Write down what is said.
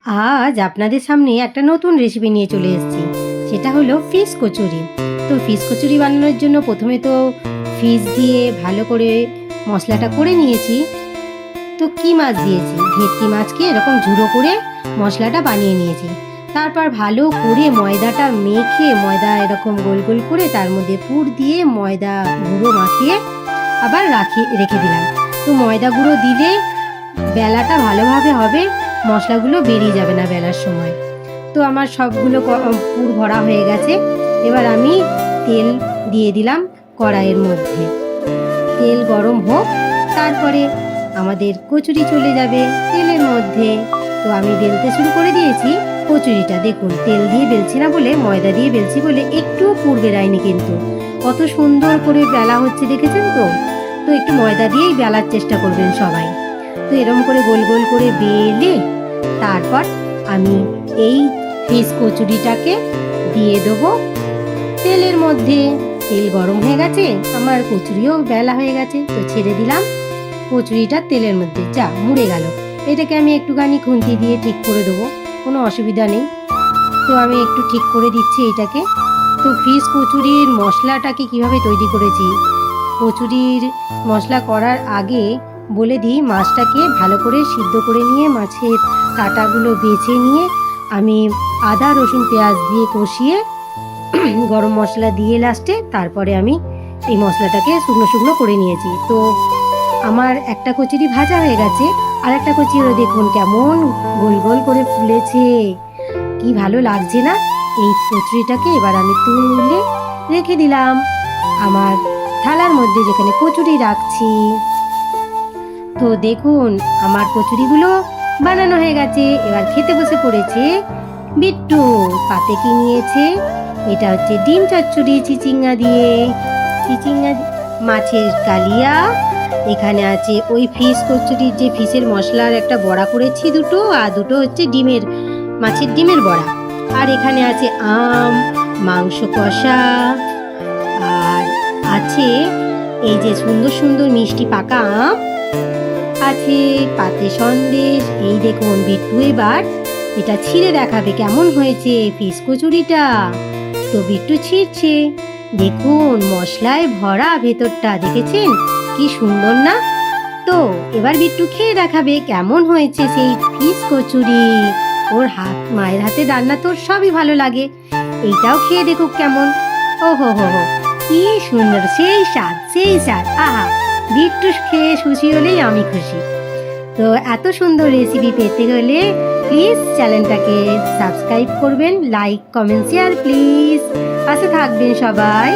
আজ আপনাদের সামনে একটা নতুন রেসিপি নিয়ে চলে এসেছি। সেটা হলো ফিশ কচুরি। তো ফিশ কচুরি বানানোর জন্য প্রথমে তো ফিশ দিয়ে ভালো করে মশলাটা করে নিয়েছি। তো কি মাছ দিয়েছি, ভেটকি মাছকে এরকম ঝুড়ো করে মশলাটা বানিয়ে নিয়েছি। তারপর ভালো করে ময়দাটা মেখে, ময়দা এরকম গোল গোল করে তার মধ্যে পুর দিয়ে ময়দা গুঁড়ো মাখিয়ে আবার রেখে দিলাম। তো ময়দা গুঁড়ো দিলে বেলাটা ভালোভাবে হবে, মশলাগুলো বেরিয়ে যাবে না বেলার সময়। তো আমার সবগুলো পুর ভরা হয়ে গেছে। এবার আমি তেল দিয়ে দিলাম কড়াইয়ের মধ্যে। তেল গরম হোক, তারপরে আমাদের কচুরি চলে যাবে তেলের মধ্যে। তো আমি বেলতে শুরু করে দিয়েছি কচুরিটা। দেখুন, তেল দিয়ে বেলছি না বলে, ময়দা দিয়ে বেলছি বলে একটুও পুর বেরায়নি, কিন্তু কত সুন্দর করে বেলা হচ্ছে, দেখেছেন তো? তো একটু ময়দা দিয়েই বেলার চেষ্টা করবেন সবাই। তো এরকম করে গোল গোল করে বেলে তারপর আমি এই ফিশ কচুরিটাকে দিয়ে দেবো তেলের মধ্যে। তেল গরম হয়ে গেছে, আমার কচুরিও বেলা হয়ে গেছে। তো ছেড়ে দিলাম কচুরিটা তেলের মধ্যে, যা মুড়ে গেল। এটাকে আমি একটুখানি খুন্তি দিয়ে ঠিক করে দেবো, কোনো অসুবিধা নেই। তো আমি একটু ঠিক করে দিচ্ছি এটাকে। তো ফিশ কচুরির মশলাটাকে কিভাবে তৈরি করেছি, কচুরির মশলা করার আগে বলে দিই, মাছটাকে ভালো করে সিদ্ধ করে নিয়ে মাছের কাঁটাগুলো বেছে নিয়ে আমি আদা রসুন পেঁয়াজ দিয়ে কষিয়ে গরম মশলা দিয়ে লাস্টে তারপরে আমি এই মশলাটাকে শুকনো শুকনো করে নিয়েছি। তো আমার একটা কচুরি ভাজা হয়ে গেছে, আর একটা কচুরি দেখুন কেমন গোল গোল করে ফুলেছে, কি ভালো লাগছে না? এই কচুরিটাকে এবার আমি তুলে রেখে দিলাম আমার থালার মধ্যে, যেখানে কচুরি রাখছি। তো দেখুন আমার কচুরিগুলো বানানো হয়ে গেছে। এবার খেতে বসে পড়েছে বিট্টু। পাতে কি নিয়েছে? এটা হচ্ছে ডিম চচ্চড়ি চিচিঙ্গা দিয়ে, চিচিঙ্গা মাছের কালিয়া। এখানে আছে ওই ফিশ কচুরির যে ফিশের মশলার একটা বড়া করেছি দুটো, আর দুটো হচ্ছে ডিমের, মাছের ডিমের বড়া। আর এখানে আছে আম, মাংস কষা, আর আছে এই যে সুন্দর সুন্দর মিষ্টি পাকা আম, আছে পাতে সন্দেশ। এই দেখুন বিট্টু এবার এটা ছিঁড়ে দেখাবে কেমন হয়েছে ফিশ কচুরিটা। তো বিট্টু ছিঁড়ছে, দেখুন মশলায় ভরা ভেতরটা, দেখেছেন কি সুন্দর না? তো এবার বিট্টু খেয়ে দেখাবে কেমন হয়েছে সেই ফিশ কচুরি। ওর মায়ের হাতে রান্না তোর সবই ভালো লাগে, এইটাও খেয়ে দেখুক কেমন। ও হো হো হো, কি সুন্দর, সেই স্বাদ সেই স্বাদ। আহা, বিট্টু খেয়ে খুশি হলেই আমি খুশি। তো এত সুন্দর রেসিপি পেতে হলে প্লিজ চ্যানেলটাকে সাবস্ক্রাইব করবেন, লাইক কমেন্ট শেয়ার প্লিজ, পাশে থাকবেন সবাই।